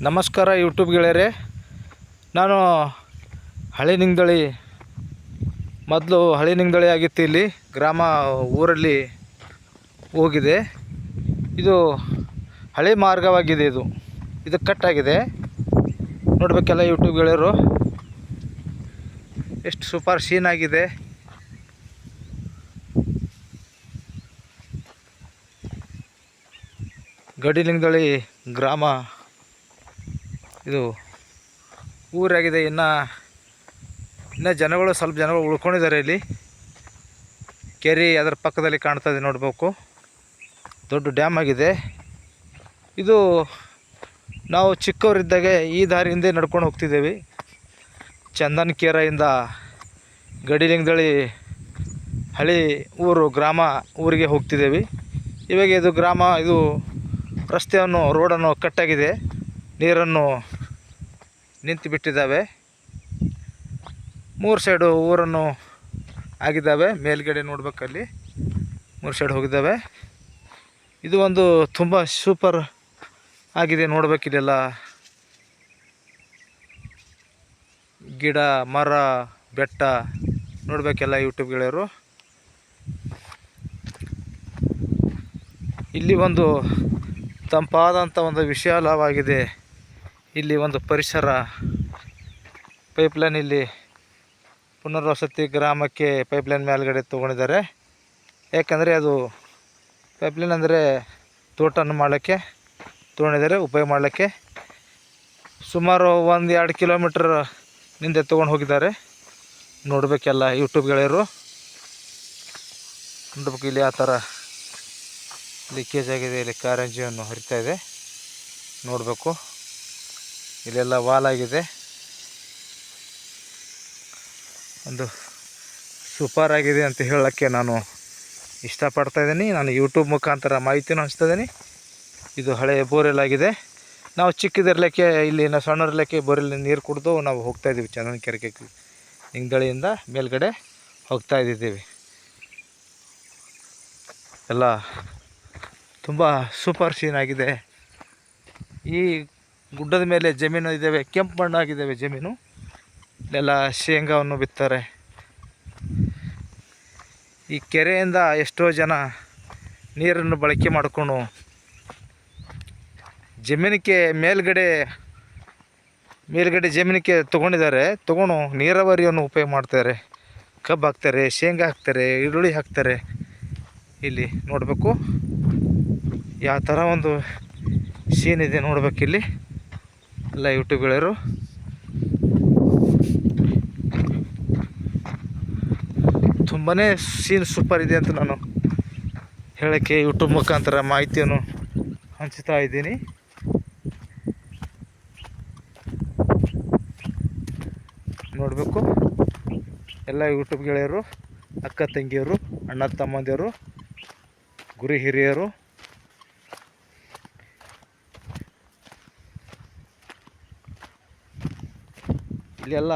ನಮಸ್ಕಾರ ಯೂಟ್ಯೂಬ್ ಗೆಳೆಯರೆ. ನಾನು ಹಳೆನಿಂಗದಳ್ಳಿ, ಮೊದಲು ಹಳೆನಿಂಗದಳ್ಳಿ ಆಗಿತ್ತು. ಇಲ್ಲಿ ಗ್ರಾಮ ಊರಲ್ಲಿ ಹೋಗಿದೆ. ಇದು ಹಳೆ ಮಾರ್ಗವಾಗಿದೆ. ಇದು ಕಟ್ಟಾಗಿದೆ. ನೋಡಬೇಕೆಲ್ಲ ಯೂಟ್ಯೂಬ್ ಗೆಳೆಯರು, ಎಷ್ಟು ಸೂಪರ್ ಸೀನ್ ಆಗಿದೆ. ಗಡಿಲಿಂಗದಳ್ಳಿ ಗ್ರಾಮ ಇದು ಊರಾಗಿದೆ. ಇನ್ನು ಜನಗಳು ಸ್ವಲ್ಪ ಜನಗಳು ಉಳ್ಕೊಂಡಿದ್ದಾರೆ. ಇಲ್ಲಿ ಕೆರೆ ಅದರ ಪಕ್ಕದಲ್ಲಿ ಕಾಣ್ತದೆ, ನೋಡಬೇಕು. ದೊಡ್ಡ ಡ್ಯಾಮ್ ಆಗಿದೆ ಇದು. ನಾವು ಚಿಕ್ಕವರಿದ್ದಾಗೆ ಈ ದಾರಿಯಿಂದ ನಡ್ಕೊಂಡು ಹೋಗ್ತಿದ್ದೇವೆ. ಚಂದನಕೆರೆಯಿಂದ ಗಡಿಲಿಂಗದಳ್ಳಿ ಹಳಿ ಊರು ಊರಿಗೆ ಹೋಗ್ತಿದ್ದೇವೆ. ಇವಾಗ ಇದು ಗ್ರಾಮ, ಇದು ರಸ್ತೆಯನ್ನು ರೋಡನ್ನು ಕಟ್ಟಾಗಿದೆ. ನೀರನ್ನು ನಿಂತು ಬಿಟ್ಟಿದ್ದಾವೆ. 3 ಸೈಡು ಊರನ್ನು ಆಗಿದ್ದಾವೆ. ಮೇಲ್ಗಡೆ ನೋಡ್ಬೇಕಲ್ಲಿ 3 ಸೈಡ್ ಹೋಗಿದ್ದಾವೆ. ಇದು ಒಂದು ತುಂಬ ಸೂಪರ್ ಆಗಿದೆ. ನೋಡ್ಬೇಕಿದೆಲ್ಲ ಗಿಡ ಮರ ಬೆಟ್ಟ ನೋಡಬೇಕೆಲ್ಲ ಯೂಟ್ಯೂಬ್ ಗೆಳೆಯರು. ಇಲ್ಲಿ ಒಂದು ತಂಪಾದಂಥ ಒಂದು ವಿಶಾಲವಾಗಿದೆ. ಇಲ್ಲಿ ಒಂದು ಪರಿಸರ ಪೈಪ್ಲೈನ್, ಇಲ್ಲಿ ಪುನರ್ವಸತಿ ಗ್ರಾಮಕ್ಕೆ ಪೈಪ್ಲೈನ್ ಮೇಲ್ಗಡೆ ತೊಗೊಂಡಿದ್ದಾರೆ. ಯಾಕಂದರೆ ಅದು ಪೈಪ್ಲೈನ್ ಅಂದರೆ ತೋಟವನ್ನು ಮಾಡಲಿಕ್ಕೆ ತೊಗೊಂಡಿದ್ದಾರೆ, ಉಪಯೋಗ ಮಾಡಲಿಕ್ಕೆ. ಸುಮಾರು 1-2 ಕಿಲೋಮೀಟ್ರ್ ನಿಂದೆ ತೊಗೊಂಡು ಹೋಗಿದ್ದಾರೆ. ನೋಡಬೇಕೆಲ್ಲ ಯೂಟ್ಯೂಬ್ ಗೆಳೆಯರು. ನೋಡ್ಬೇಕು ಇಲ್ಲಿ ಆ ಥರ ಲೀಕೇಜ್ ಆಗಿದೆ. ಇಲ್ಲಿ ಕಾರಂಜಿಯನ್ನು ಹರಿತಾ ಇದೆ, ನೋಡಬೇಕು. ಇಲ್ಲೆಲ್ಲ ವಾಲ್ ಆಗಿದೆ. ಒಂದು ಸೂಪರ್ ಆಗಿದೆ ಅಂತ ಹೇಳೋಕ್ಕೆ ನಾನು ಇಷ್ಟಪಡ್ತಾಯಿದ್ದೀನಿ. ನಾನು ಯೂಟ್ಯೂಬ್ ಮುಖಾಂತರ ಮಾಹಿತಿನೂ ಹಂಚ್ತಾ ಇದ್ದೀನಿ. ಇದು ಹಳೆಯ ಬೋರ್ವೆಲ್ ಆಗಿದೆ. ನಾವು ಚಿಕ್ಕದಿರಲಿಕ್ಕೆ, ಇಲ್ಲಿ ನಾವು ಸಣ್ಣರಿರಲಿಕ್ಕೆ ಬೋರ್ವೆಲ್ ನೀರು ಕುಡಿದು ನಾವು ಹೋಗ್ತಾಯಿದ್ದೀವಿ. ಚಂದನಕೆರೆಗೆ ನಿಂಗದಳ್ಳಿಯಿಂದ ಮೇಲ್ಗಡೆ ಹೋಗ್ತಾ ಇದ್ದೀವಿ. ಎಲ್ಲ ತುಂಬ ಸೂಪರ್ ಸೀನ್ ಆಗಿದೆ. ಈ ಗುಡ್ಡದ ಮೇಲೆ ಜಮೀನು ಇದ್ದಾವೆ, ಕೆಂಪು ಮಣ್ಣಾಗಿದ್ದಾವೆ ಜಮೀನು. ಇಲ್ಲೆಲ್ಲ ಶೇಂಗಾವನ್ನು ಬಿತ್ತಾರೆ. ಈ ಕೆರೆಯಿಂದ ಎಷ್ಟೋ ಜನ ನೀರನ್ನು ಬಳಕೆ ಮಾಡಿಕೊಂಡು ಜಮೀನಿಗೆ ಮೇಲ್ಗಡೆ ಜಮೀನಿಗೆ ತೊಗೊಂಡಿದ್ದಾರೆ. ತೊಗೊಂಡು ನೀರಾವರಿಯನ್ನು ಉಪಯೋಗ ಮಾಡ್ತಾರೆ. ಕಬ್ಬು ಹಾಕ್ತಾರೆ, ಶೇಂಗಾ ಹಾಕ್ತಾರೆ, ಈರುಳ್ಳಿ ಹಾಕ್ತಾರೆ. ಇಲ್ಲಿ ನೋಡಬೇಕು ಯಾವ ಥರ ಒಂದು ಸೀನ್ ಇದೆ. ನೋಡಬೇಕಿಲ್ಲಿ ಎಲ್ಲ ಯೂಟ್ಯೂಬ್ ಗೆಳೆಯರು. ತುಂಬಾ ಸೀನ್ ಸೂಪರ್ ಇದೆ ಅಂತ ನಾನು ಹೇಳೋಕ್ಕೆ ಯೂಟ್ಯೂಬ್ ಮುಖಾಂತರ ಮಾಹಿತಿಯನ್ನು ಹಂಚ್ತಾ ಇದ್ದೀನಿ. ನೋಡಬೇಕು ಎಲ್ಲ ಯೂಟ್ಯೂಬ್ ಗೆಳೆಯರು, ಅಕ್ಕ ತಂಗಿಯರು, ಅಣ್ಣ ತಮ್ಮಂದಿರು, ಗುರು ಹಿರಿಯರು. ಇಲ್ಲೆಲ್ಲ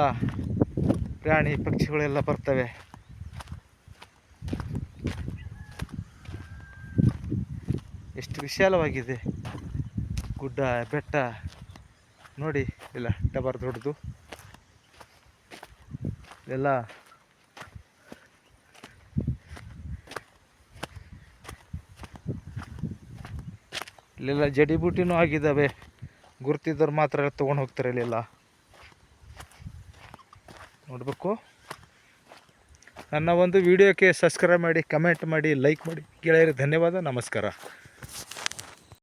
ಪ್ರಾಣಿ ಪಕ್ಷಿಗಳೆಲ್ಲ ಬರ್ತವೆ. ಎಷ್ಟು ವಿಶಾಲವಾಗಿದೆ ಗುಡ್ಡ ಬೆಟ್ಟ ನೋಡಿ. ಇಲ್ಲ ಡಬರ್ ದೊಡ್ಡದು. ಎಲ್ಲ ಇಲ್ಲೆಲ್ಲ ಜಡಿಬೂಟಿನೂ ಆಗಿದ್ದಾವೆ. ಗುರುತಿದ್ದವ್ರು ಮಾತ್ರ ತೊಗೊಂಡು ಹೋಗ್ತಾರೆ. ಇಲ್ಲೆಲ್ಲ ನೋಡಬೇಕು. ನನ್ನ ಒಂದು ವಿಡಿಯೋಕ್ಕೆ ಸಬ್ಸ್ಕ್ರೈಬ್ ಮಾಡಿ, ಕಮೆಂಟ್ ಮಾಡಿ, ಲೈಕ್ ಮಾಡಿ ಗೆಳೆಯರಿಗೆ ಧನ್ಯವಾದ. ನಮಸ್ಕಾರ.